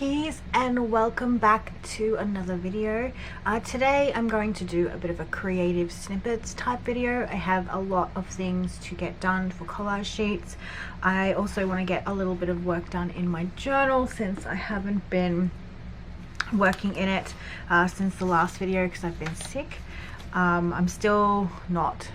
cookies, and welcome back to another video. Today I'm going to do a bit of a creative snippets type video. I have a lot of things to get done for collage sheets. I also want to get a little bit of work done in my journal since I haven't been working in it since the last video because I've been sick. I'm still not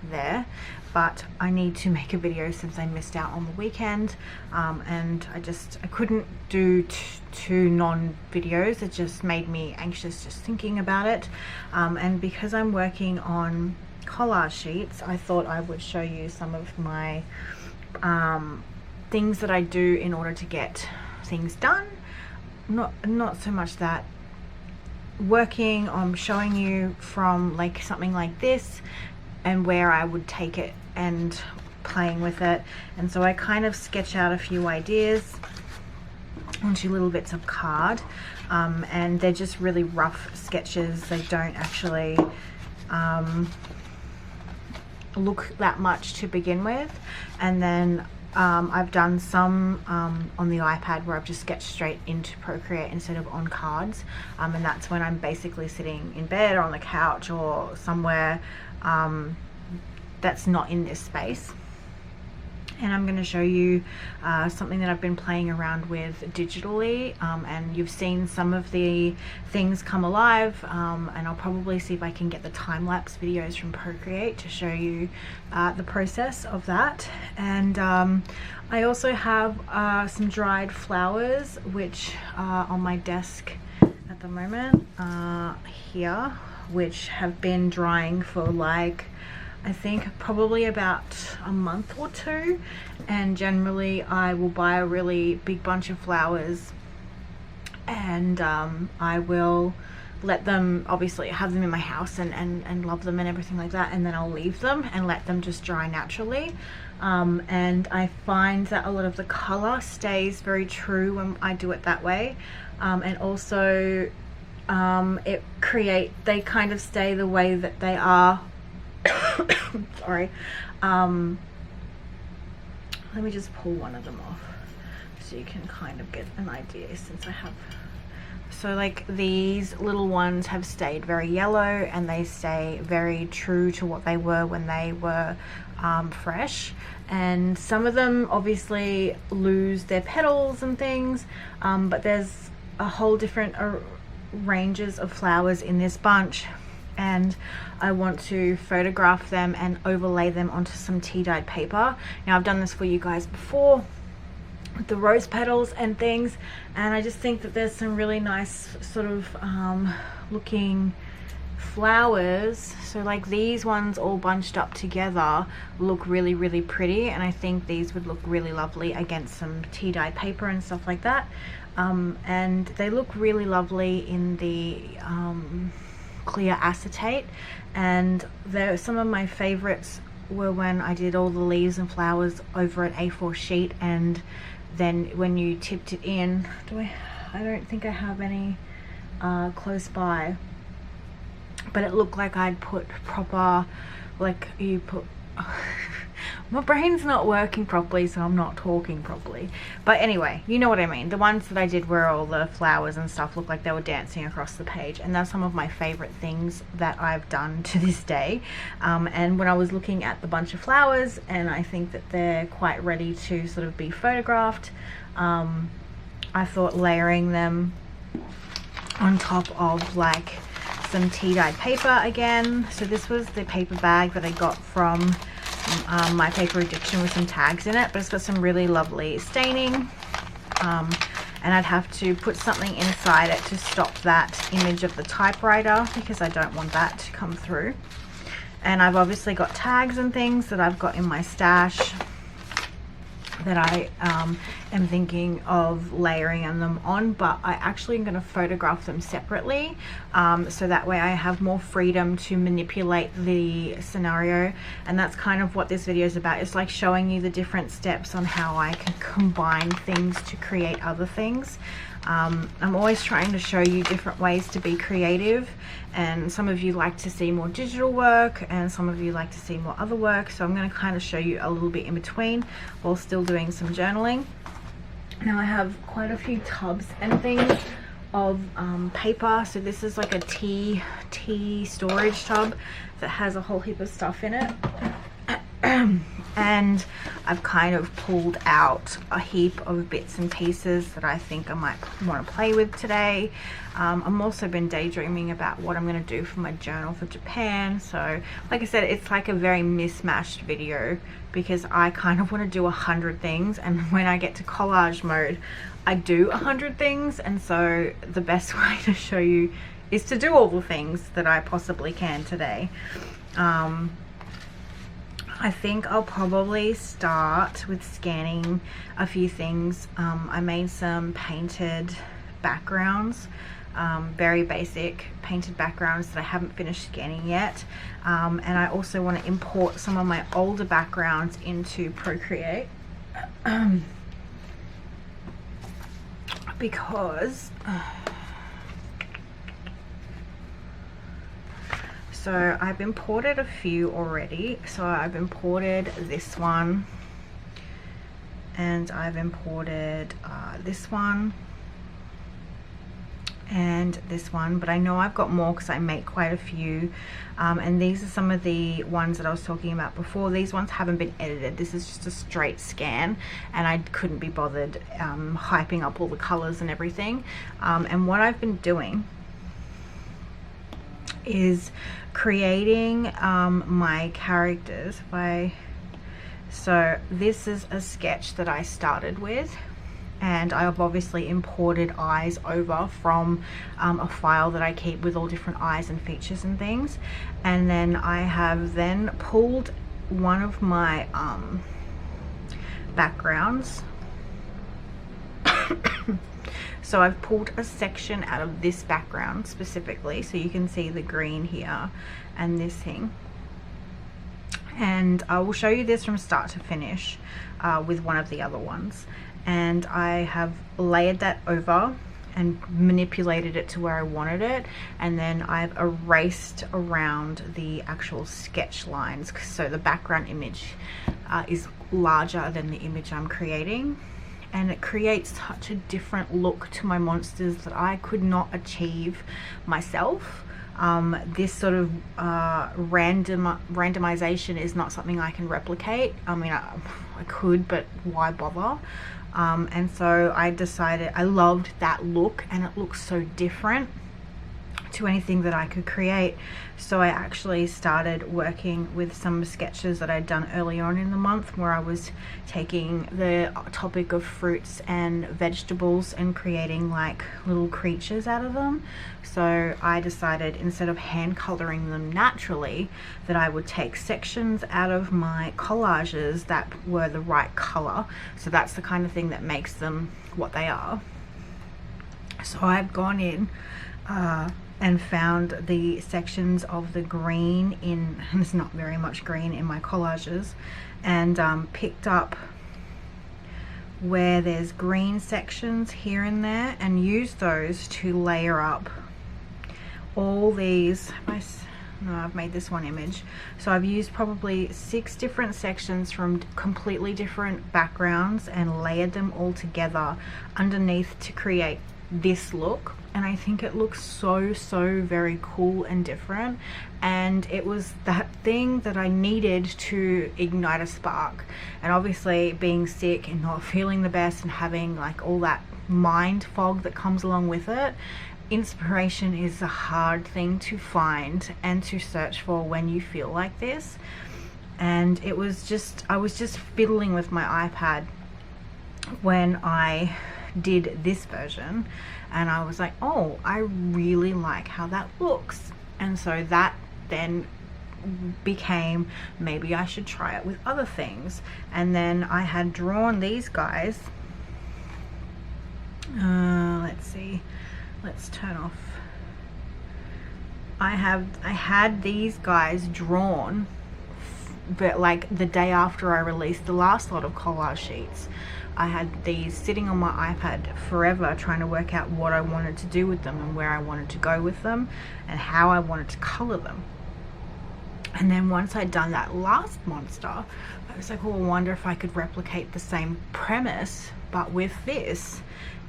there, but I need to make a video since I missed out on the weekend, and I couldn't do two non-videos. It just made me anxious just thinking about it, and because I'm working on collage sheets, I thought I would show you some of my things that I do in order to get things done. Not so much that working on showing you from like something like this and where I would take it and playing with it. And so I kind of sketch out a few ideas onto little bits of card, and they're just really rough sketches. They don't actually look that much to begin with. And then I've done some on the iPad where I've just sketched straight into Procreate instead of on cards, and that's when I'm basically sitting in bed or on the couch or somewhere that's not in this space. And I'm going to show you something that I've been playing around with digitally, and you've seen some of the things come alive, and I'll probably see if I can get the time-lapse videos from Procreate to show you the process of that. And I also have some dried flowers which are on my desk at the moment here, which have been drying for like I think probably about a month or two. And generally I will buy a really big bunch of flowers, and I will let them, obviously have them in my house and love them and everything like that, and then I'll leave them and let them just dry naturally. And I find that a lot of the color stays very true when I do it that way, and also they kind of stay the way that they are. Sorry. Let me just pull one of them off so you can kind of get an idea, since I have, so like these little ones have stayed very yellow and they stay very true to what they were when they were fresh. And some of them obviously lose their petals and things, but there's a whole different ranges of flowers in this bunch, and I want to photograph them and overlay them onto some tea-dyed paper. Now I've done this for you guys before with the rose petals and things, and I just think that there's some really nice sort of looking flowers. So like these ones all bunched up together look really pretty, and I think these would look really lovely against some tea-dyed paper and stuff like that. And they look really lovely in the clear acetate. And some of my favorites were when I did all the leaves and flowers over an A4 sheet, and then when you tipped it in, I don't think I have any close by, but it looked like I'd put proper, like you put my brain's not working properly, so I'm not talking properly, but anyway, you know what I mean. The ones that I did where all the flowers and stuff looked like they were dancing across the page, and that's some of my favorite things that I've done to this day. And when I was looking at the bunch of flowers, and I think that they're quite ready to sort of be photographed, I thought layering them on top of like some tea-dyed paper again. So this was the paper bag that I got from My Paper Addiction with some tags in it, but it's got some really lovely staining, and I'd have to put something inside it to stop that image of the typewriter because I don't want that to come through. And I've obviously got tags and things that I've got in my stash that I am thinking of layering them on, but I actually am going to photograph them separately, so that way I have more freedom to manipulate the scenario. And that's kind of what this video is about. It's like showing you the different steps on how I can combine things to create other things. I'm always trying to show you different ways to be creative, and some of you like to see more digital work and some of you like to see more other work, so I'm going to kind of show you a little bit in between while still doing some journaling. Now I have quite a few tubs and things of paper. So this is like a tea storage tub that has a whole heap of stuff in it. And I've kind of pulled out a heap of bits and pieces that I think I might want to play with today. I'm also been daydreaming about what I'm going to do for my journal for Japan. So like I said, it's like a very mismatched video because I kind of want to do 100 things, and when I get to collage mode I do 100 things, and so the best way to show you is to do all the things that I possibly can today. I think I'll probably start with scanning a few things. I made some painted backgrounds, very basic painted backgrounds that I haven't finished scanning yet. And I also want to import some of my older backgrounds into Procreate. Because so I've imported a few already. So I've imported this one, and I've imported this one and this one, but I know I've got more because I make quite a few. And these are some of the ones that I was talking about before. These ones haven't been edited. This is just a straight scan, and I couldn't be bothered hyping up all the colors and everything. And what I've been doing is creating my characters. So this is a sketch that I started with, and I've obviously imported eyes over from a file that I keep with all different eyes and features and things. And then I have then pulled one of my backgrounds. So I've pulled a section out of this background specifically, so you can see the green here and this thing. And I will show you this from start to finish with one of the other ones. And I have layered that over and manipulated it to where I wanted it, and then I've erased around the actual sketch lines, so the background image is larger than the image I'm creating. And it creates such a different look to my monsters that I could not achieve myself. This sort of randomization is not something I can replicate. I mean, I could, but why bother? And so I decided, I loved that look, and it looks so different to anything that I could create. So I actually started working with some sketches that I'd done earlier on in the month, where I was taking the topic of fruits and vegetables and creating like little creatures out of them. So I decided, instead of hand coloring them naturally, that I would take sections out of my collages that were the right color. So that's the kind of thing that makes them what they are. So I've gone in and found the sections of the green in, and there's not very much green in my collages, and picked up where there's green sections here and there, and used those to layer up all these. No, I've made this one image. So I've used probably 6 different sections from completely different backgrounds and layered them all together underneath to create this look. And I think it looks so very cool and different, and it was that thing that I needed to ignite a spark. And obviously being sick and not feeling the best and having like all that mind fog that comes along with it, inspiration is a hard thing to find and to search for when you feel like this. And it was just, I was just fiddling with my iPad when I did this version, and I was like, oh, I really like how that looks. And so that then became, maybe I should try it with other things. And then I had drawn these guys. Let's see, let's turn off. I had these guys drawn, but like the day after I released the last lot of collage sheets. I had these sitting on my iPad forever, trying to work out what I wanted to do with them and where I wanted to go with them and how I wanted to color them. And then once I'd done that last monster, I was like, well, I wonder if I could replicate the same premise, but with this.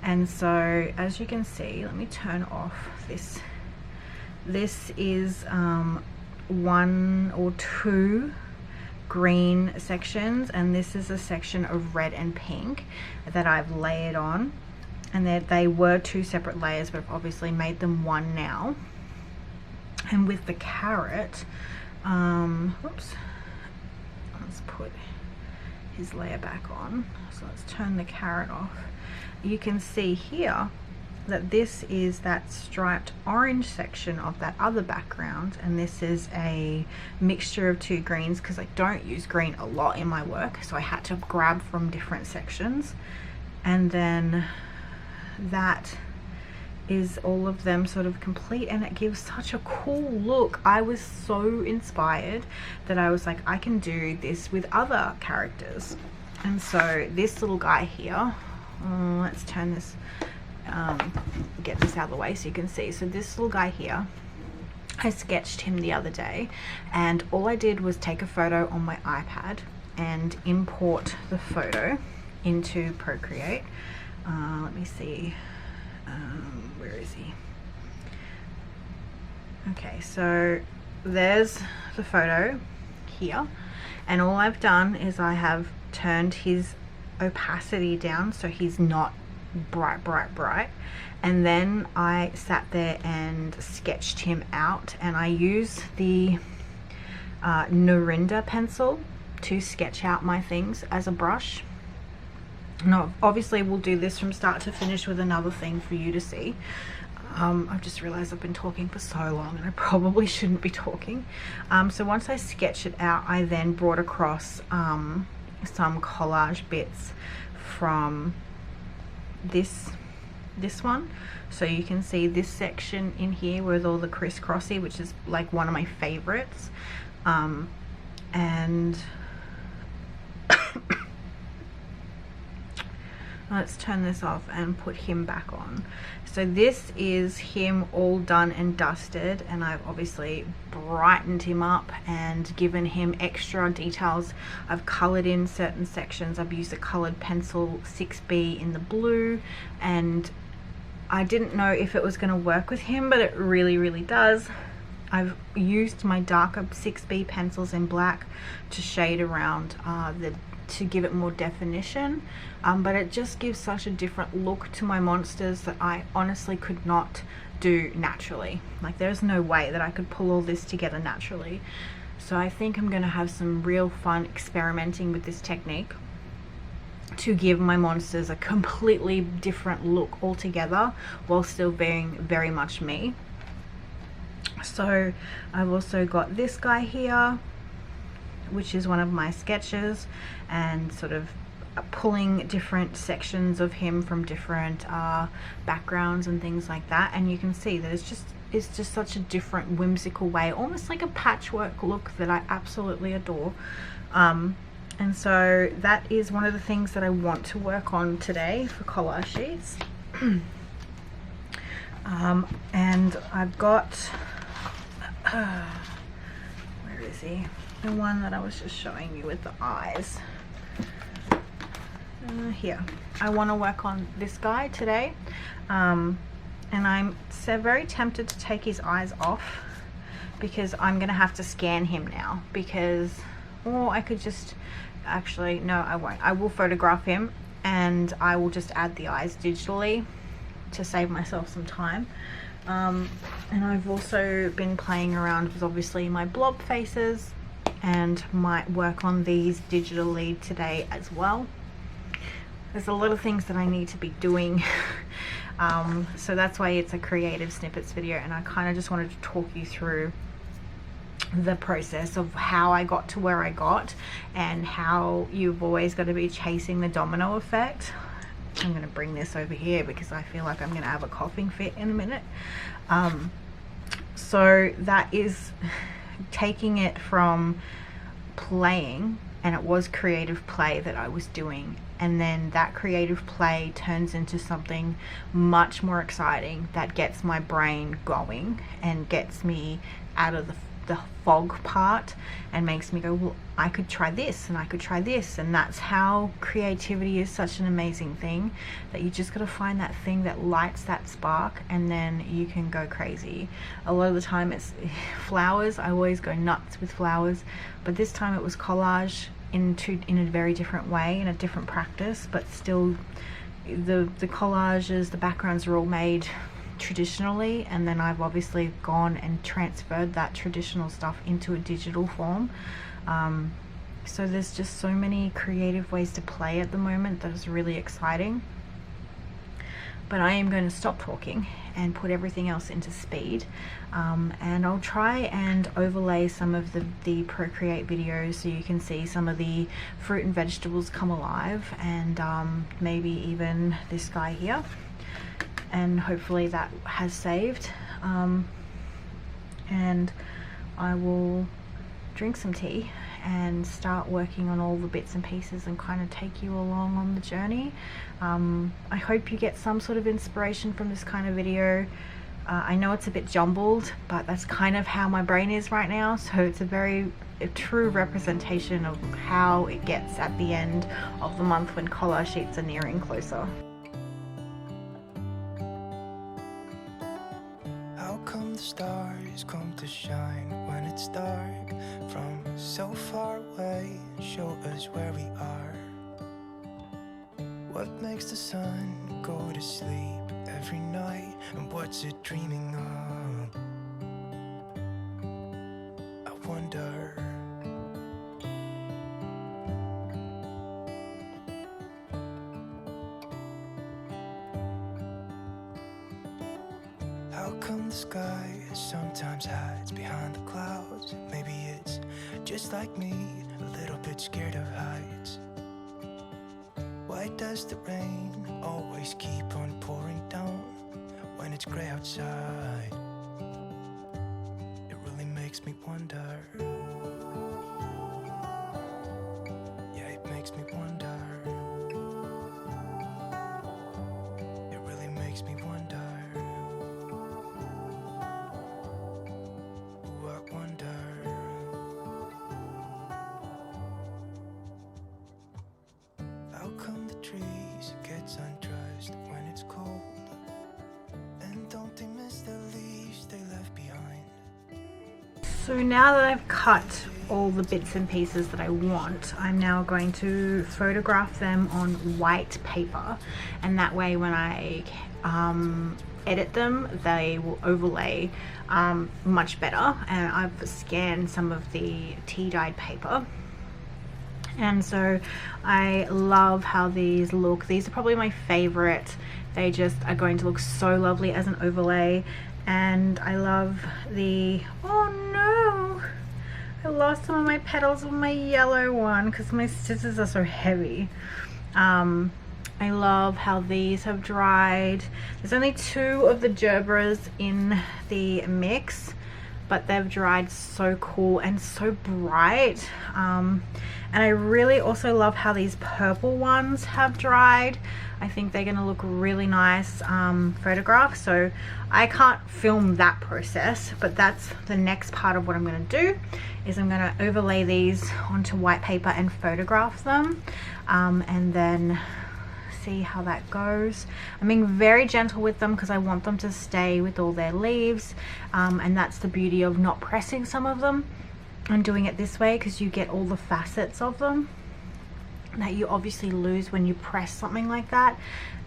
And so, as you can see, let me turn off this. This is 1 or 2 green sections, and this is a section of red and pink that I've layered on. And they were 2 separate layers, but I've obviously made them one now. And with the carrot, whoops, let's put his layer back on. So let's turn the carrot off. You can see here that this is that striped orange section of that other background, and this is a mixture of 2 greens because I don't use green a lot in my work, so I had to grab from different sections. And then that is all of them sort of complete, and it gives such a cool look. I was so inspired that I was like, I can do this with other characters. And so this little guy here, let's turn this, get this out of the way so you can see. So this little guy here, I sketched him the other day, and all I did was take a photo on my iPad and import the photo into Procreate. Let me see, where is he? Okay, so there's the photo here, and all I've done is I have turned his opacity down so he's not bright, and then I sat there and sketched him out, and I use the Norinda pencil to sketch out my things as a brush. Now obviously we'll do this from start to finish with another thing for you to see. I've just realized I've been talking for so long and I probably shouldn't be talking. So once I sketched it out, I then brought across some collage bits from this one. So you can see this section in here with all the crisscrossy, which is like one of my favorites. And let's turn this off and put him back on. So this is him all done and dusted, and I've obviously brightened him up and given him extra details. I've colored in certain sections. I've used a colored pencil 6B in the blue, and I didn't know if it was going to work with him, but it really does. I've used my darker 6B pencils in black to shade around to give it more definition, but it just gives such a different look to my monsters that I honestly could not do naturally. Like, there's no way that I could pull all this together naturally. So I think I'm going to have some real fun experimenting with this technique to give my monsters a completely different look altogether while still being very much me. So I've also got this guy here, which is one of my sketches, and sort of pulling different sections of him from different backgrounds and things like that. And you can see that it's just such a different whimsical way, almost like a patchwork look that I absolutely adore. And so that is one of the things that I want to work on today for collage sheets. And I've got where is he? The one that I was just showing you with the eyes. Here. I want to work on this guy today, and I'm so very tempted to take his eyes off because I'm gonna have to scan him now, because, or I could just, actually no, I won't. I will photograph him and I will just add the eyes digitally to save myself some time. And I've also been playing around with obviously my blob faces, and might work on these digitally today as well. There's a lot of things that I need to be doing. So that's why it's a creative snippets video, and I kind of just wanted to talk you through the process of how I got to where I got, and how you've always got to be chasing the domino effect. I'm going to bring this over here because I feel like I'm going to have a coughing fit in a minute. So that is taking it from playing, and it was creative play that I was doing, and then that creative play turns into something much more exciting that gets my brain going and gets me out of the fog part and makes me go, well, I could try this and I could try this. And that's how creativity is such an amazing thing, that you just got to find that thing that lights that spark, and then you can go crazy. A lot of the time it's flowers. I always go nuts with flowers, but this time it was collage in a very different way, in a different practice, but still the collages, the backgrounds are all made traditionally, and then I've obviously gone and transferred that traditional stuff into a digital form. So there's just so many creative ways to play at the moment that is really exciting. But I am going to stop talking and put everything else into speed, and I'll try and overlay some of the Procreate videos so you can see some of the fruit and vegetables come alive, and maybe even this guy here, and hopefully that has saved. And I will drink some tea and start working on all the bits and pieces and kind of take you along on the journey. I hope you get some sort of inspiration from this kind of video. I know it's a bit jumbled, but that's kind of how my brain is right now, so it's a true representation of how it gets at the end of the month when collage sheets are nearing closer. How come the stars come to shine when it's dark from so far away and show us where we are? What makes the sun go to sleep every night, and what's it dreaming of? I wonder. How come the sky sometimes hides behind the clouds? Maybe it's just like me, a little bit scared of heights. Why does the rain always keep on pouring down when it's gray outside? It really makes me wonder. Yeah, it makes me wonder. It really makes me wonder. Ooh, I wonder. How come the trees gets undressed when it's cold? And don't they miss the leaves they left behind? So now that I've cut all the bits and pieces that I want, I'm now going to photograph them on white paper, and that way when I edit them they will overlay much better. And I've scanned some of the tea dyed paper, and so I love how these look. These are probably my favorite. They just are going to look so lovely as an overlay. And I love the, oh no, I lost some of my petals of my yellow one because my scissors are so heavy. I love how these have dried. There's only 2 of the gerbras in the mix, but they've dried so cool and so bright. And I really also love how these purple ones have dried. I think they're going to look really nice photographed. So I can't film that process, but that's the next part of what I'm going to do, is I'm going to overlay these onto white paper and photograph them, and then see how that goes. I'm being very gentle with them because I want them to stay with all their leaves, and that's the beauty of not pressing some of them and doing it this way, because you get all the facets of them that you obviously lose when you press something like that.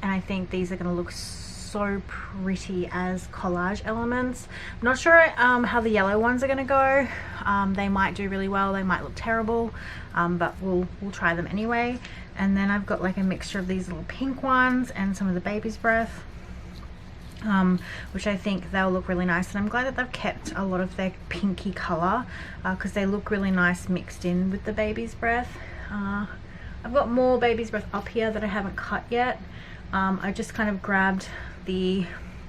And I think these are going to look so pretty as collage elements. I'm not sure how the yellow ones are going to go. They might do really well, they might look terrible, but we'll try them anyway. And then I've got like a mixture of these little pink ones and some of the baby's breath, which I think they'll look really nice. And I'm glad that they've kept a lot of their pinky color because they look really nice mixed in with the baby's breath. I've got more baby's breath up here that I haven't cut yet. I just kind of grabbed the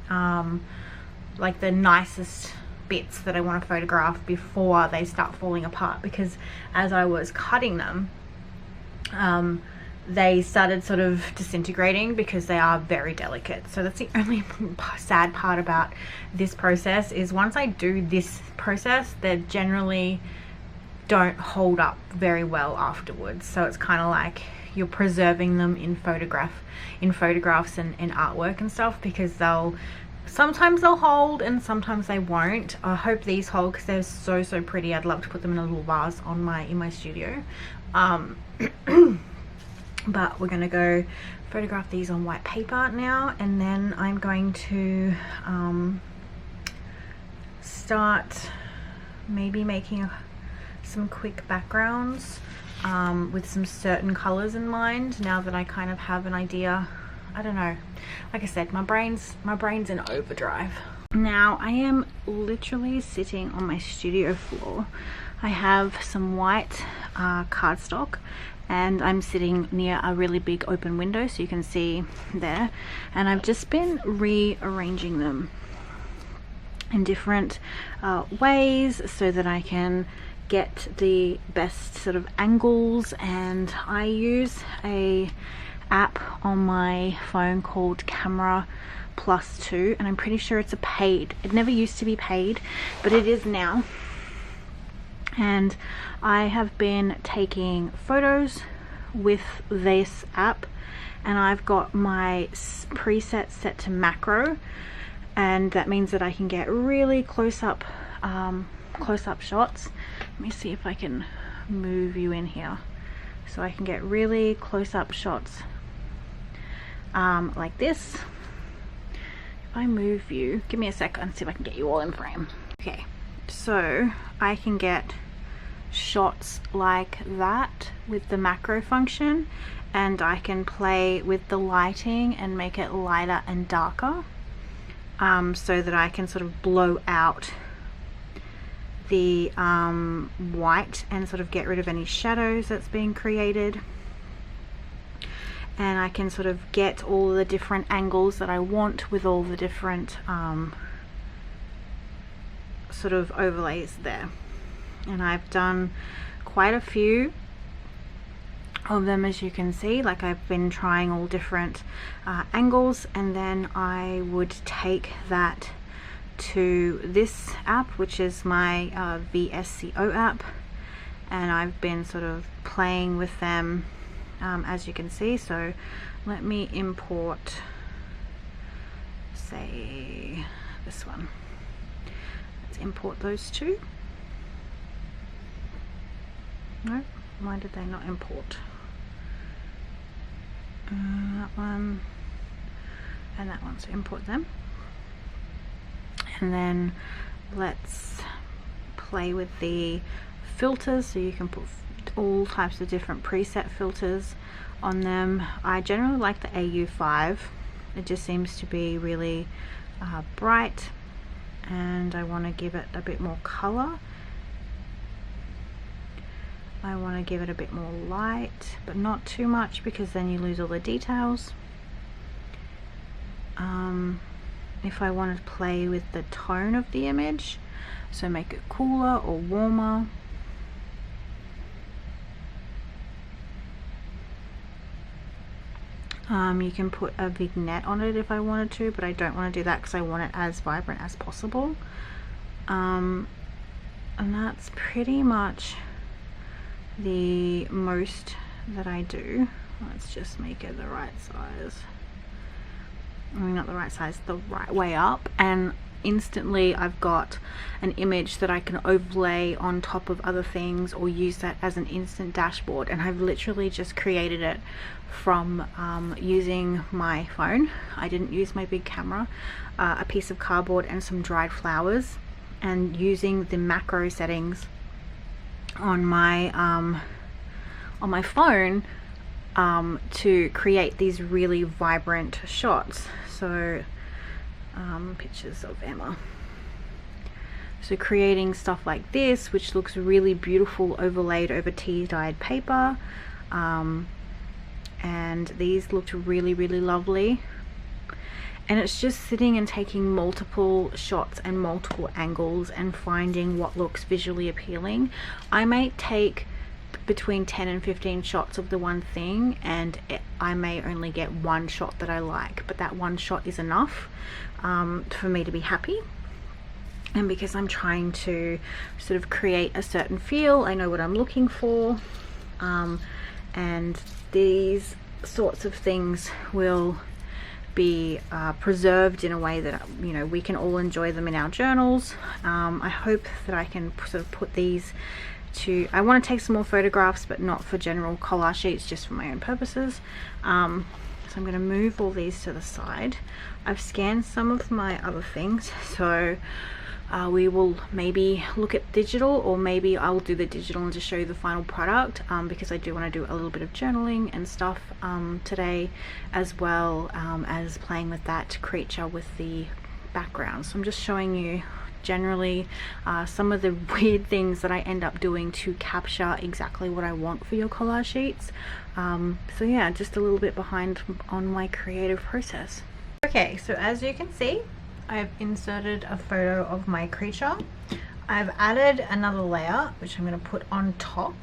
like the nicest bits that I want to photograph before they start falling apart, because as I was cutting them, they started sort of disintegrating because they are very delicate. So that's the only sad part about this process, is once I do this process, they generally don't hold up very well afterwards. So it's kind of like you're preserving them in photographs and artwork and stuff, because sometimes they'll hold and sometimes they won't. I hope these hold because they're so pretty. I'd love to put them in a little vase in my studio. But we're gonna go photograph these on white paper now, and then I'm going to start maybe making some quick backgrounds with some certain colors in mind, now that I kind of have an idea. I don't know, like I said, my brain's in overdrive. Now I am literally sitting on my studio floor. I have some white cardstock, and I'm sitting near a really big open window, so you can see there, and I've just been rearranging them in different ways so that I can get the best sort of angles. And I use a app on my phone called Camera Plus 2, and I'm pretty sure it's a paid, it never used to be paid, but it is now. And I have been taking photos with this app, and I've got my preset set to macro, and that means that I can get really close-up shots. Let me see if I can move you in here, so I can get really close-up shots like this. If I move you, give me a sec and see if I can get you all in frame. Okay, so I can get shots like that with the macro function, and I can play with the lighting and make it lighter and darker, so that I can sort of blow out the white and sort of get rid of any shadows that's being created. And I can sort of get all the different angles that I want with all the different sort of overlays there. And I've done quite a few of them, as you can see. Like, I've been trying all different angles, and then I would take that to this app, which is my VSCO app, and I've been sort of playing with them, as you can see. So let me import, say, this one. Let's import those two. No, why did they not import? That one and that one, so import them. And then let's play with the filters, so you can put all types of different preset filters on them. I generally like the AU5. It just seems to be really bright, and I want to give it a bit more color. I want to give it a bit more light, but not too much, because then you lose all the details. If I want to play with the tone of the image, so make it cooler or warmer. You can put a vignette on it if I wanted to, but I don't want to do that because I want it as vibrant as possible. And that's pretty much the most that I do. Let's just make it the right size. I mean, not the right size, the right way up, and instantly I've got an image that I can overlay on top of other things, or use that as an instant dashboard. And I've literally just created it from using my phone. I didn't use my big camera, a piece of cardboard and some dried flowers, and using the macro settings on my phone to create these really vibrant shots. So pictures of Emma. So creating stuff like this, which looks really beautiful overlaid over tea-dyed paper, and these looked really lovely. And it's just sitting and taking multiple shots and multiple angles and finding what looks visually appealing. I might take between 10 and 15 shots of the one thing, and I may only get one shot that I like, but that one shot is enough for me to be happy. And because I'm trying to sort of create a certain feel, I know what I'm looking for, and these sorts of things will be preserved in a way that, you know, we can all enjoy them in our journals. I hope that I can sort of put these to, I want to take some more photographs, but not for general collage sheets, just for my own purposes. So I'm going to move all these to the side. I've scanned some of my other things, so we will maybe look at digital, or maybe I'll do the digital and just show you the final product, because I do want to do a little bit of journaling and stuff today, as well as playing with that creature with the background. So I'm just showing you generally some of the weird things that I end up doing to capture exactly what I want for your collage sheets. So yeah, just a little bit behind on my creative process. Okay, so as you can see, I've inserted a photo of my creature. I've added another layer, which I'm going to put on top.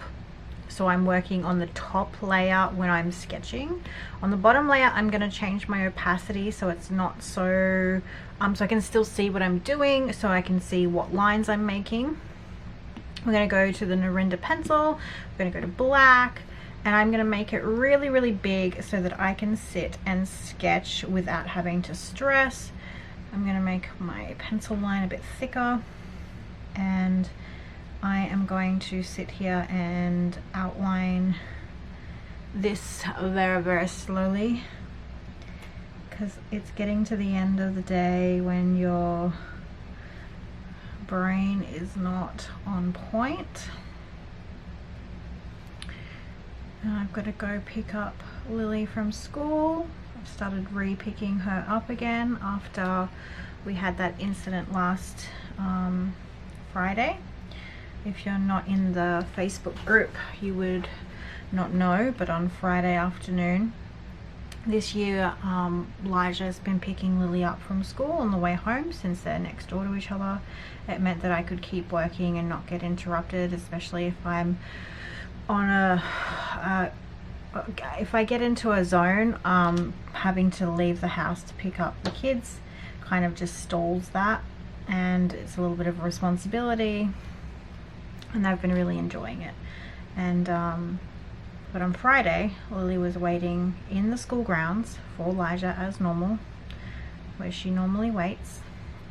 So I'm working on the top layer when I'm sketching. On the bottom layer, I'm going to change my opacity so it's not so, so I can still see what I'm doing, so I can see what lines I'm making. We're going to go to the Narinda pencil, we're going to go to black, and I'm going to make it really, really big so that I can sit and sketch without having to stress. I'm going to make my pencil line a bit thicker, and I am going to sit here and outline this very, very slowly, because it's getting to the end of the day when your brain is not on point. And I've got to go pick up Lily from school. I've started re-picking her up again after we had that incident last Friday. If you're not in the Facebook group, you would not know, but on Friday afternoon this year, Elijah's been picking Lily up from school on the way home. Since they're next door to each other, it meant that I could keep working and not get interrupted, especially if I'm on if I get into a zone. Having to leave the house to pick up the kids kind of just stalls that, and it's a little bit of a responsibility, and I've been really enjoying it. And but on Friday, Lily was waiting in the school grounds for Elijah as normal, where she normally waits,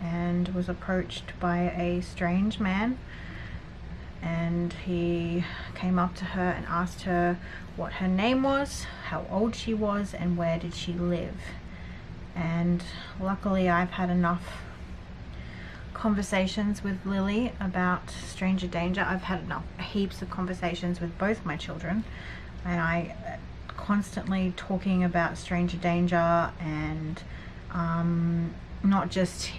and was approached by a strange man, and he came up to her and asked her what her name was, how old she was, and where did she live. And luckily I've had enough conversations with Lily about stranger danger. I've had heaps of conversations with both my children, and I constantly talking about stranger danger, and not just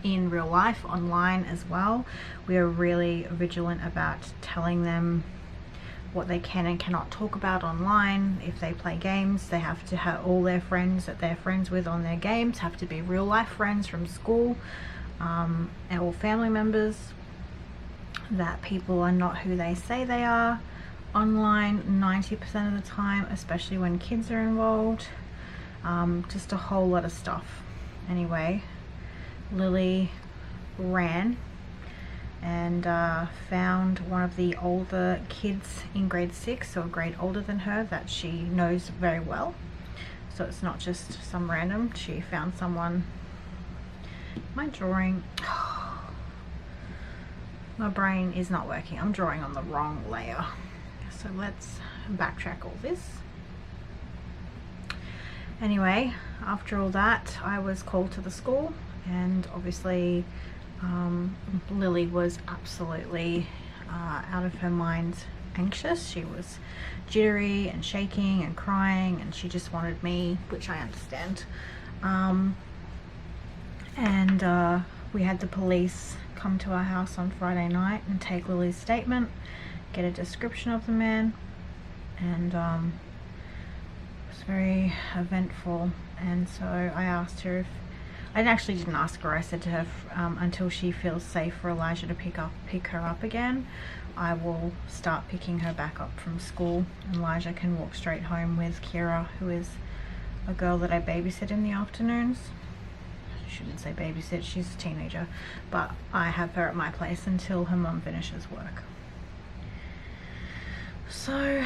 in real life, online as well. We are really vigilant about telling them what they can and cannot talk about online. If they play games, they have to have all their friends that they're friends with on their games have to be real life friends from school, or family members, that people are not who they say they are online 90% of the time, especially when kids are involved. Just a whole lot of stuff. Anyway, Lily ran and found one of the older kids in grade 6, so a grade older than her, that she knows very well. So it's not just some random, she found someone. My drawing, my brain is not working. I'm drawing on the wrong layer. So let's backtrack all this. Anyway, after all that, I was called to the school, and obviously Lily was absolutely out of her mind, anxious. She was jittery and shaking and crying, and she just wanted me, which I understand. And we had the police come to our house on Friday night and take Lily's statement, get a description of the man, and it was very eventful. And so I asked her if I actually didn't ask her. I said to her, until she feels safe for Elijah to pick her up again, I will start picking her back up from school. Elijah can walk straight home with Kira, who is a girl that I babysit in the afternoons. I shouldn't say babysit, she's a teenager, but I have her at my place until her mum finishes work. So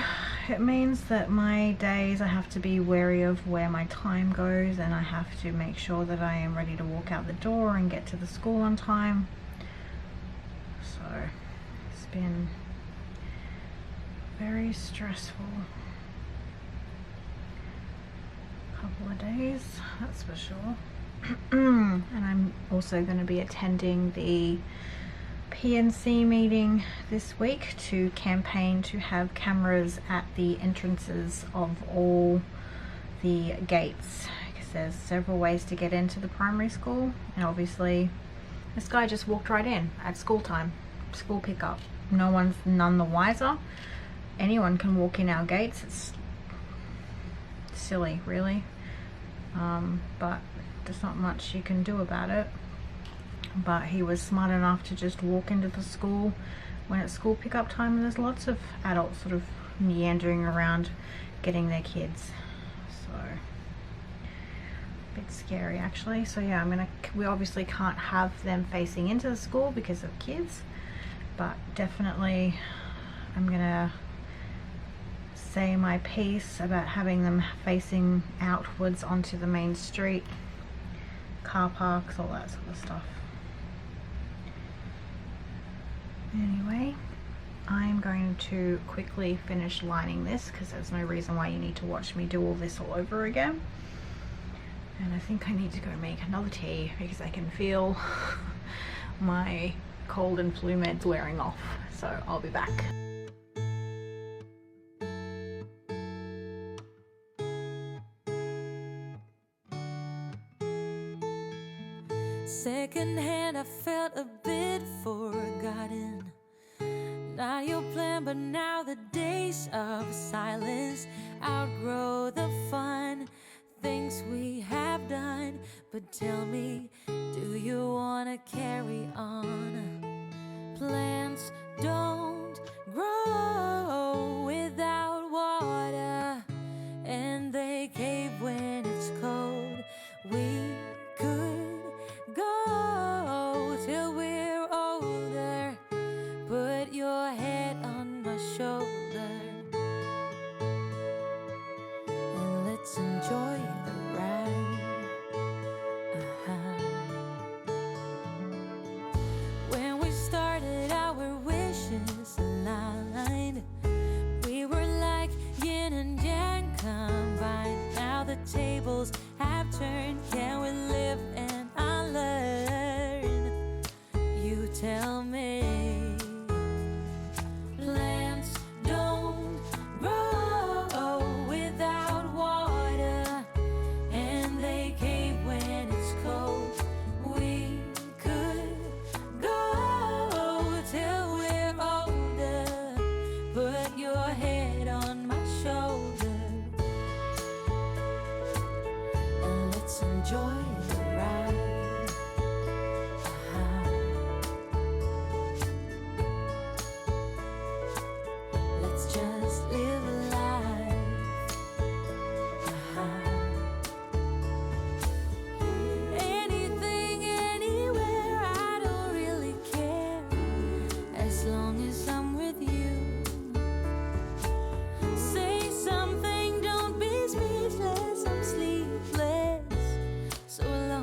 it means that my days, I have to be wary of where my time goes, and I have to make sure that I am ready to walk out the door and get to the school on time. So it's been very stressful couple of days, that's for sure. And I'm also going to be attending the PNC meeting this week to campaign to have cameras at the entrances of all the gates, because there's several ways to get into the primary school, and obviously this guy just walked right in at school time, school pickup. No one's none the wiser. Anyone can walk in our gates. It's silly, really, but there's not much you can do about it. But he was smart enough to just walk into the school when it's school pickup time, and there's lots of adults sort of meandering around getting their kids, so a bit scary actually. So yeah, we obviously can't have them facing into the school because of kids, but definitely I'm gonna say my piece about having them facing outwards onto the main street, car parks, all that sort of stuff. Anyway, I'm going to quickly finish lining this because there's no reason why you need to watch me do all this all over again. And I think I need to go make another tea because I can feel my cold and flu meds wearing off. So I'll be back. Secondhand, I felt a bit forgotten. Not your plan, but now the days of silence outgrow the fun things we have done. But tell me, do you wanna carry on? Plants don't grow without water, and they cave when it's cold. We could go till we're older. Put your head on my shoulder and let's enjoy the ride. When we started, our wishes aligned. We were like yin and yang combined. Now the tables have turned. Can we live and unlearn? You tell me. Plants don't grow without water, and they cave when it's cold. We could go till we're older. Put your head on my shoulder and let's enjoy the ride. Let's just live a life. Anything, anywhere, I don't really care, as long as I'm with you. Say something, don't be speechless, I'm sleepless, so long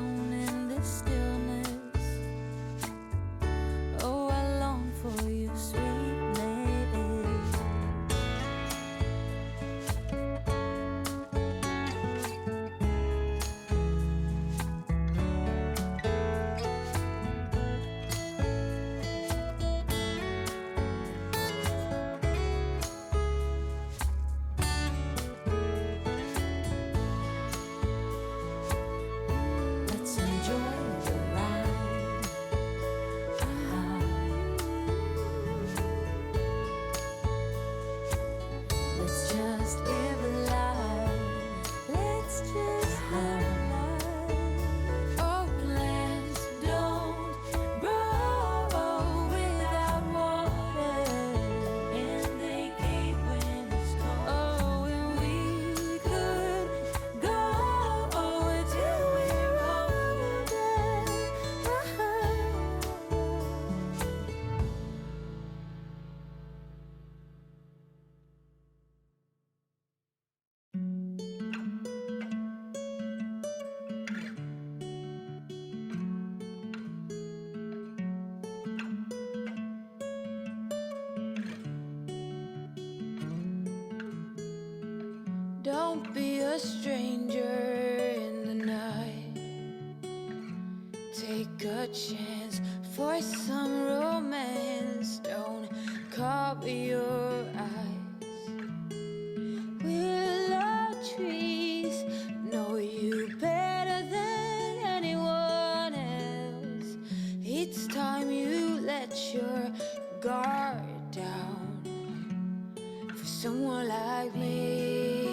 Don't be a stranger in the night. Take a chance for some romance. Don't cover your eyes. Willow trees know you better than anyone else. It's time you let your guard down for someone like me.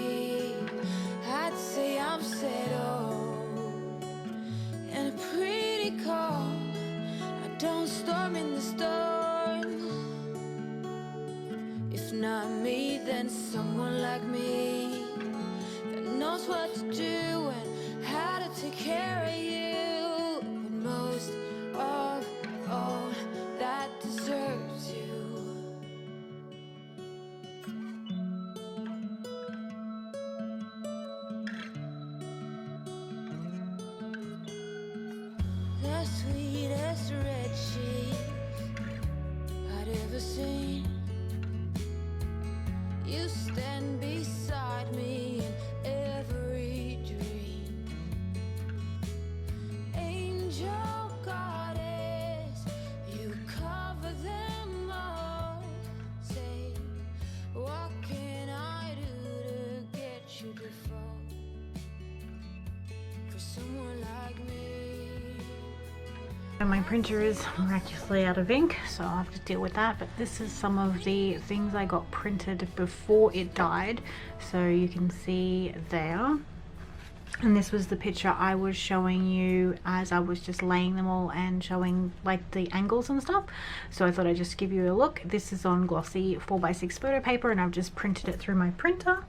I'd say I'm settled and pretty calm. I don't storm in the storm. If not me, then someone like me that knows what to do and how to take care of you. But most of all, that deserves you. The sweetest red cheese I'd ever seen. You stand beside me in every dream. Angel goddess, you cover them all. Say, what can I do to get you to fall for someone like me? And my printer is miraculously out of ink, so I'll have to deal with that. But this is some of the things I got printed before it died, so you can see there. And this was the picture I was showing you as I was just laying them all and showing like the angles and stuff. So I thought I'd just give you a look. This is on glossy 4x6 photo paper, and I've just printed it through my printer.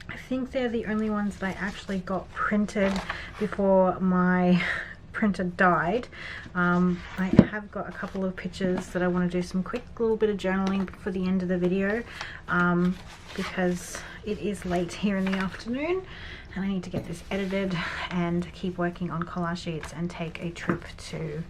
I think they're the only ones that I actually got printed before my printer died. I have got a couple of pictures that I want to do some quick little bit of journaling for the end of the video, because it is late here in the afternoon and I need to get this edited and keep working on collage sheets and take a trip to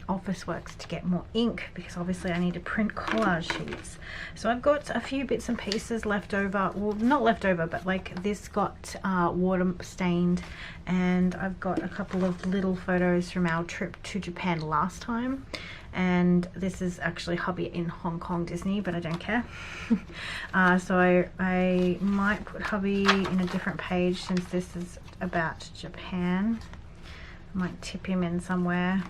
Officeworks to get more ink, because obviously I need to print collage sheets. So I've got a few bits and pieces left over, well not left over, but like this got water stained, and I've got a couple of little photos from our trip to Japan last time, and this is actually hubby in Hong Kong Disney, but I don't care. So I might put hubby in a different page since this is about Japan. I might tip him in somewhere.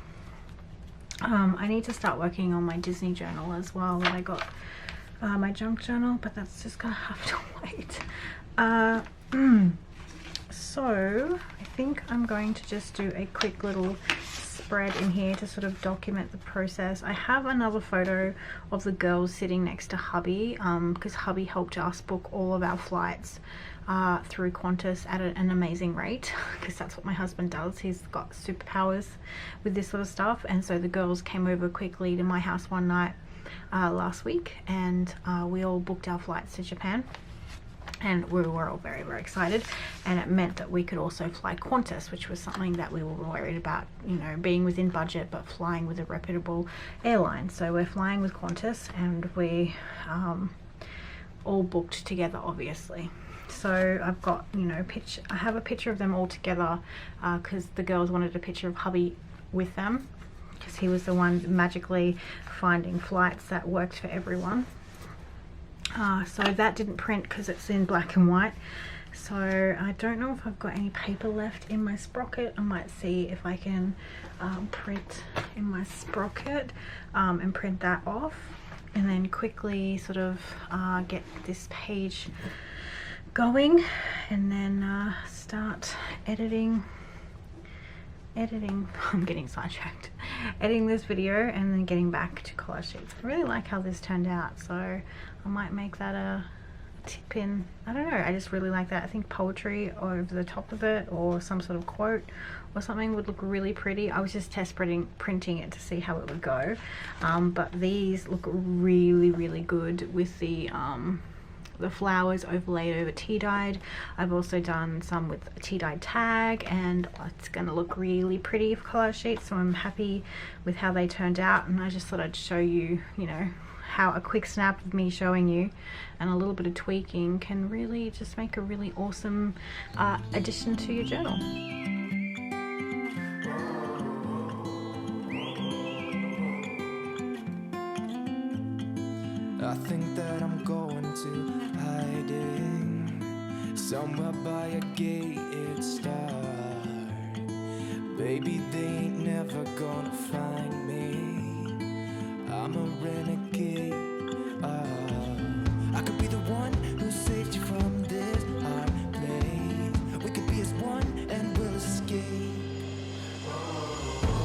I need to start working on my Disney journal as well that I got, my junk journal, but that's just gonna have to wait. So I think I'm going to just do a quick little spread in here to sort of document the process. I have another photo of the girls sitting next to hubby, because hubby helped us book all of our flights through Qantas at an amazing rate, because that's what my husband does. He's got superpowers with this sort of stuff. And so the girls came over quickly to my house one night last week, and we all booked our flights to Japan, and we were all very, very excited. And it meant that we could also fly Qantas, which was something that we were worried about, you know, being within budget but flying with a reputable airline. So we're flying with Qantas, and we all booked together, obviously. So I've got, you know, I have a picture of them all together, because the girls wanted a picture of hubby with them, because he was the one magically finding flights that worked for everyone. So that didn't print because it's in black and white. So I don't know if I've got any paper left in my sprocket. I might see if I can print in my sprocket and print that off, and then quickly sort of get this page going, and then start editing. I'm getting sidetracked. Editing this video and then getting back to collage sheets. I really like how this turned out, so I might make that a tip in. I don't know, I just really like that. I think poetry over the top of it, or some sort of quote or something, would look really pretty. I was just test printing it to see how it would go, but these look really, really good with the flowers overlaid over tea dyed. I've also done some with a tea dyed tag, and it's going to look really pretty for collage sheets, so I'm happy with how they turned out. And I just thought I'd show you, you know, how a quick snap of me showing you and a little bit of tweaking can really just make a really awesome addition to your journal. I think that I'm going to hiding somewhere by a gated star. Baby, they ain't never gonna find me. I'm a renegade. I could be the one who saved you from this hard place. We could be as one and we'll escape.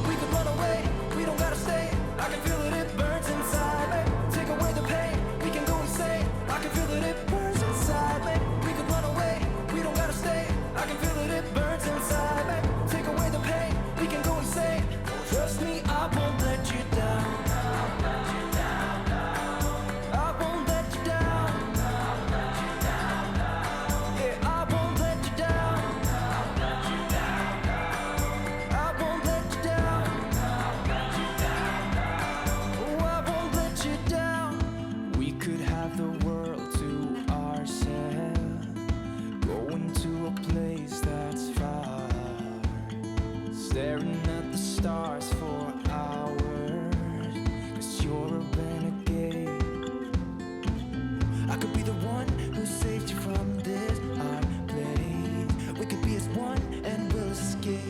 We could run away, we don't gotta stay. I can feel it, it burns inside me. Take away the pain, we can go insane. I can feel that it burns inside me. We could run away, we don't gotta stay. I can feel that it burns inside me. Take away the pain, we can go insane. Trust me, I won't let you down. I won't let you down. Yeah, I won't let you down. I won't let you down. Oh, I won't let you down. We could have the world to ourselves. Going to a place that's far. Staring at the stars for hours. 'Cause you're a renegade. I could be the one who saved you from this hard place. We could be as one and we'll escape.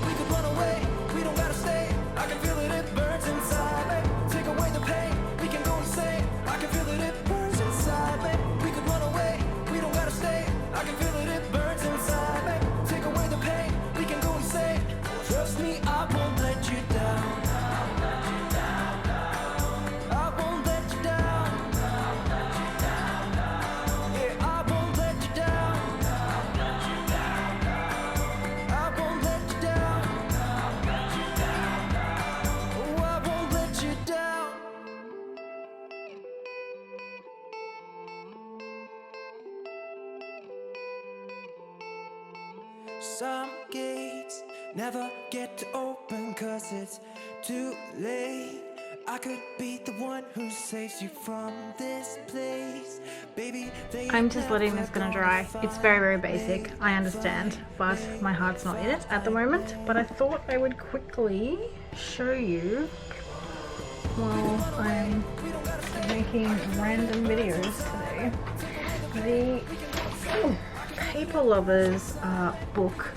We could run away, we don't gotta stay. I can feel it, it burns inside me. Take away the pain, we can go insane. I can feel it, it burns inside me. We could run away, we don't gotta stay. I can feel it, it burns inside me. Take away the pain, we can go insane. Trust me, I won't let you down. I won't let you down. Yeah, I won't let you down. I won't let you down. Oh, I won't let you down. Some gates never get to open 'cause it's too late. I could be the one who saves you from this place. Baby, they I'm just letting this gonna dry. It's very, very basic, I understand, but my heart's not in it at the moment. But I thought I would quickly show you while I'm making random videos today. The Paper Lovers book,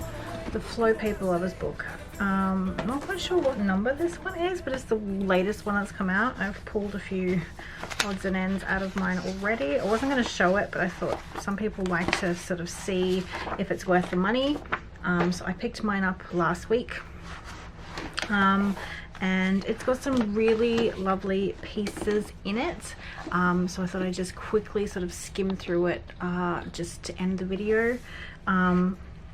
the Flow Paper Lovers book. Not quite sure what number this one is, but it's the latest one that's come out. I've pulled a few odds and ends out of mine already. I wasn't going to show it, but I thought some people like to sort of see if it's worth the money. So I picked mine up last week. And it's got some really lovely pieces in it. So I thought I'd just quickly sort of skim through it just to end the video.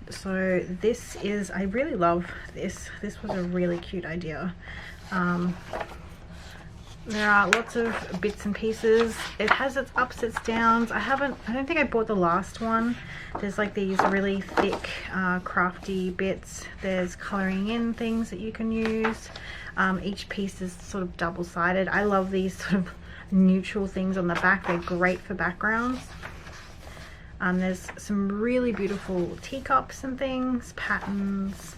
So this is, I really love this. This was a really cute idea. There are lots of bits and pieces. It has its ups, its downs. I don't think I bought the last one. There's like these really thick crafty bits. There's coloring in things that you can use. Each piece is sort of double-sided. I love these sort of neutral things on the back. They're great for backgrounds. There's some really beautiful teacups and things, patterns,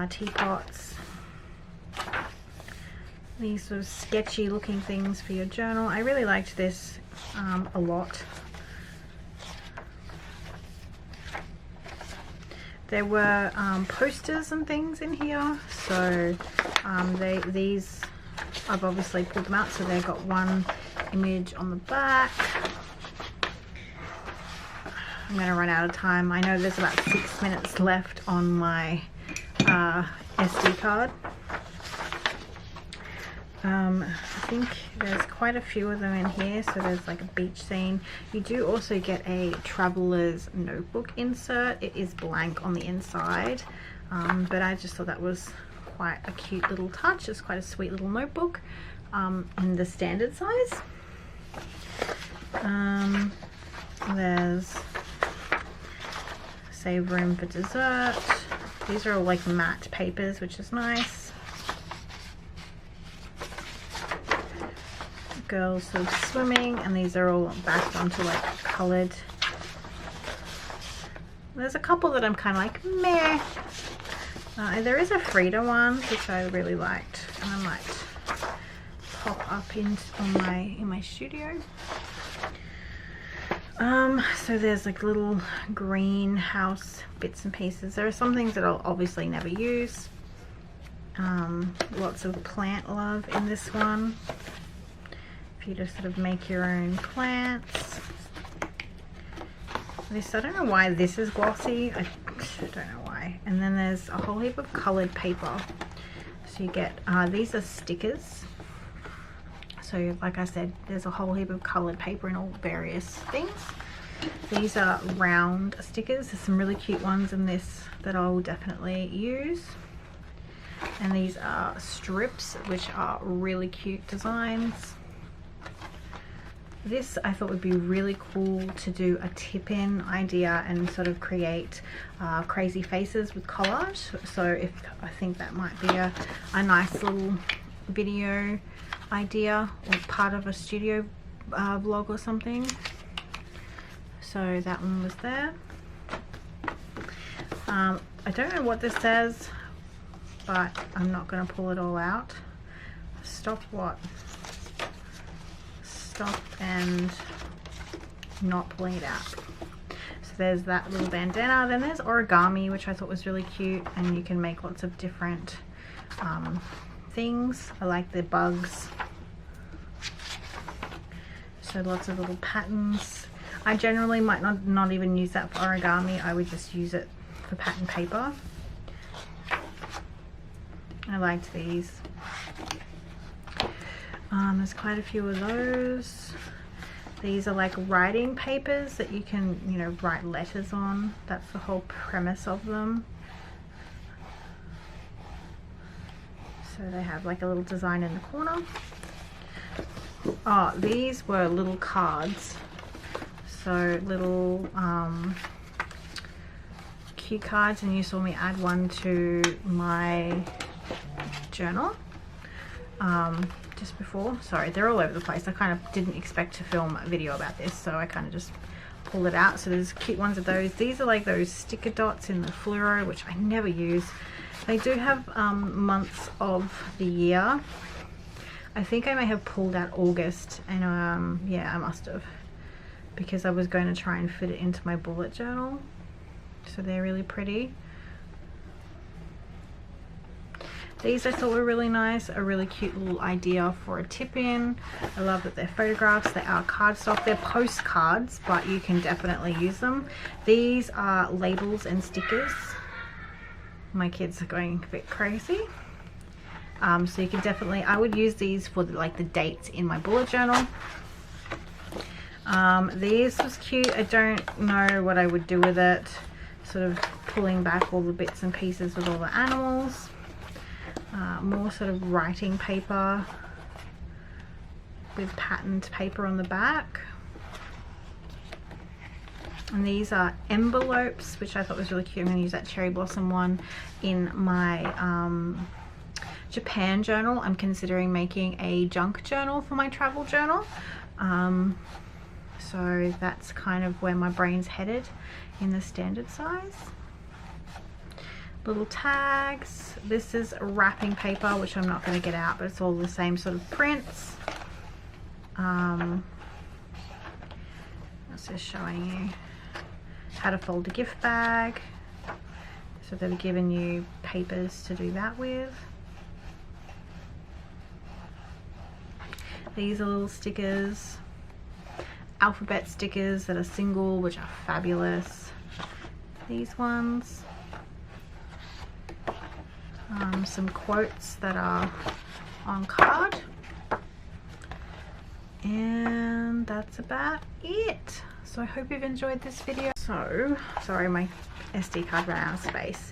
teapots. These sort of sketchy looking things for your journal. I really liked this a lot. There were posters and things in here, so these I've obviously pulled them out, so they've got one image on the back. I'm going to run out of time. I know there's about 6 minutes left on my SD card. I think there's quite a few of them in here. So there's like a beach scene. You do also get a traveler's notebook insert. It is blank on the inside, but I just thought that was quite a cute little touch. It's quite a sweet little notebook in the standard size. There's save room for dessert. These are all like matte papers, which is nice. girls sort of swimming, and these are all backed onto like colored. There's a couple that I'm kind of like meh. There is a Frida one which I really liked, and I might pop up in my studio. So there's like little greenhouse bits and pieces. There are some things that I'll obviously never use. Lots of plant love in this one. If you just sort of make your own plants. I don't know why this is glossy. I don't know why. And then there's a whole heap of colored paper. So you get, these are stickers. So like I said, there's a whole heap of colored paper in all various things. These are round stickers. There's some really cute ones in this that I will definitely use. And these are strips, which are really cute designs. This I thought would be really cool to do a tip-in idea and sort of create crazy faces with collage. So I think that might be a nice little video idea or part of a studio vlog or something. So that one was there. I don't know what this says, but I'm not going to pull it all out. Stop what? Stop and not pulling it out. So there's that little bandana. Then there's origami, which I thought was really cute, and you can make lots of different things. I like the bugs. So lots of little patterns. I generally might not even use that for origami. I would just use it for pattern paper. I liked these. There's quite a few of those. These are like writing papers that you can, you know, write letters on. That's the whole premise of them. So they have like a little design in the corner. Oh, these were little cards. So little cue cards, and you saw me add one to my journal just before. Sorry, they're all over the place. I kind of didn't expect to film a video about this, so I kind of just pulled it out. So there's cute ones of those. These are like those sticker dots in the fluoro, which I never use. They do have months of the year. I think I may have pulled out August, and yeah, I must have, because I was going to try and fit it into my bullet journal. So they're really pretty. These I thought were really nice, a really cute little idea for a tip-in. I love that they're photographs. They are cardstock. They're postcards, but you can definitely use them. These are labels and stickers. My kids are going a bit crazy. So you can definitely, I would use these for like the dates in my bullet journal. These was cute. I don't know what I would do with it. Sort of pulling back all the bits and pieces with all the animals. More sort of writing paper with patterned paper on the back. And these are envelopes, which I thought was really cute. I'm going to use that cherry blossom one in my Japan journal. I'm considering making a junk journal for my travel journal. So that's kind of where my brain's headed in the standard size. Little tags. This is wrapping paper, which I'm not going to get out, but it's all the same sort of prints. That's just showing you how to fold a gift bag. So they've given you papers to do that with. These are little stickers, alphabet stickers that are single, which are fabulous. These ones. Some quotes that are on card. And that's about it. So I hope you've enjoyed this video. So, sorry, my SD card ran out of space.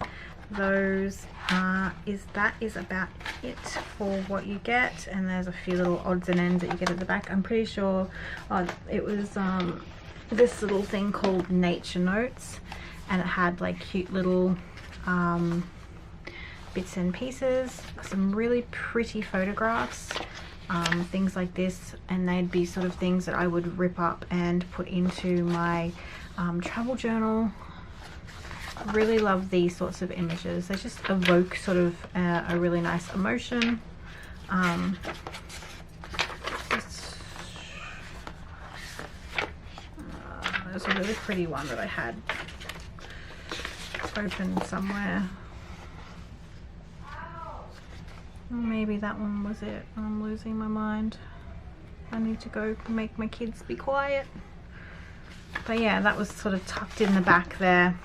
Those that is about it for what you get, and there's a few little odds and ends that you get at the back. I'm pretty sure it was this little thing called Nature Notes, and it had like cute little bits and pieces, some really pretty photographs, things like this, and they'd be sort of things that I would rip up and put into my travel journal. I really love these sorts of images. They just evoke sort of a really nice emotion. There's a really pretty one that I had open somewhere. Maybe that one was it. I'm losing my mind. I need to go make my kids be quiet. But yeah, that was sort of tucked in the back there.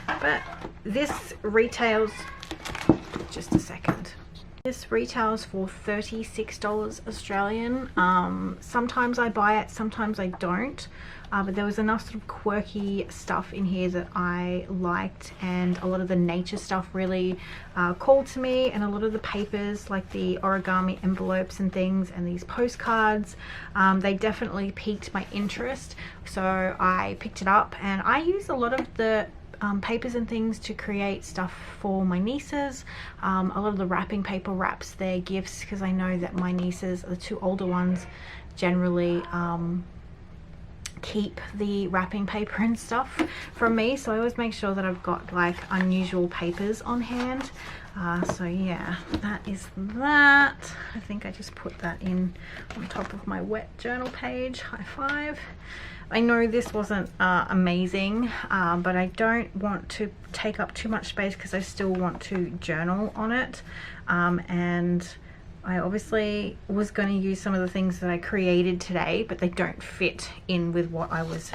But this retails, just a second. This retails for $36 Australian. Sometimes I buy it, sometimes I don't. But there was enough sort of quirky stuff in here that I liked, and a lot of the nature stuff really called to me, and a lot of the papers like the origami envelopes and things and these postcards, they definitely piqued my interest, so I picked it up. And I use a lot of the papers and things to create stuff for my nieces. A lot of the wrapping paper wraps their gifts, because I know that my nieces, the two older ones, generally keep the wrapping paper and stuff from me, so I always make sure that I've got like unusual papers on hand. So yeah, that is that. I think I just put that in on top of my wet journal page. High five. I know this wasn't amazing, but I don't want to take up too much space because I still want to journal on it, and I obviously was going to use some of the things that I created today, but they don't fit in with what I was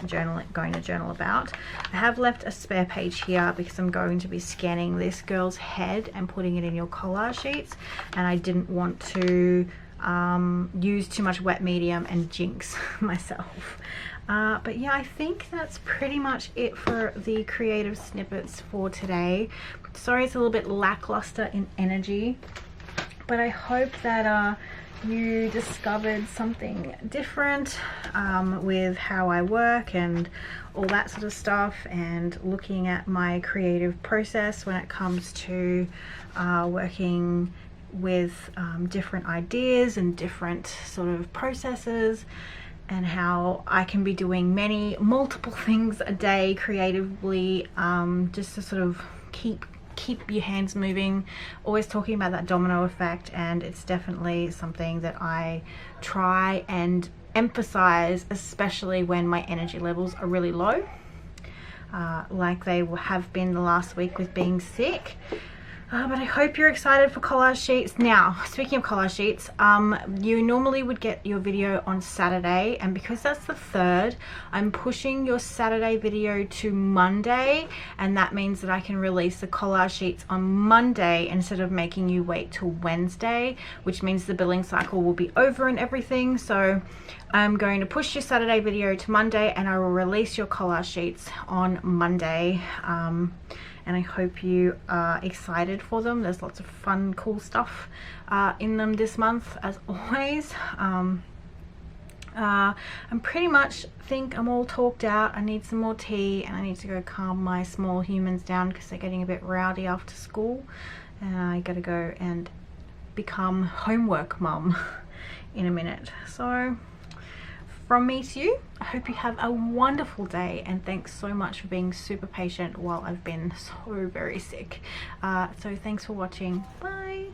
going to journal about. I have left a spare page here because I'm going to be scanning this girl's head and putting it in your collage sheets, and I didn't want to use too much wet medium and jinx myself. But yeah, I think that's pretty much it for the creative snippets for today. Sorry it's a little bit lackluster in energy, but I hope that you discovered something different with how I work and all that sort of stuff, and looking at my creative process when it comes to working with different ideas and different sort of processes, and how I can be doing multiple things a day creatively, just to sort of keep your hands moving. Always talking about that domino effect, and it's definitely something that I try and emphasize, especially when my energy levels are really low, like they have been the last week with being sick. But I hope you're excited for collage sheets. Now, speaking of collage sheets, you normally would get your video on Saturday, and because that's the 3rd, I'm pushing your Saturday video to Monday, and that means that I can release the collage sheets on Monday instead of making you wait till Wednesday, which means the billing cycle will be over and everything. So I'm going to push your Saturday video to Monday, and I will release your collage sheets on Monday. And I hope you are excited for them. There's lots of fun, cool stuff in them this month, as always. I'm pretty much think I'm all talked out. I need some more tea, and I need to go calm my small humans down because they're getting a bit rowdy after school, and I gotta go and become homework mum in a minute. So from me to you, I hope you have a wonderful day, and thanks so much for being super patient while I've been so very sick. So thanks for watching. Bye.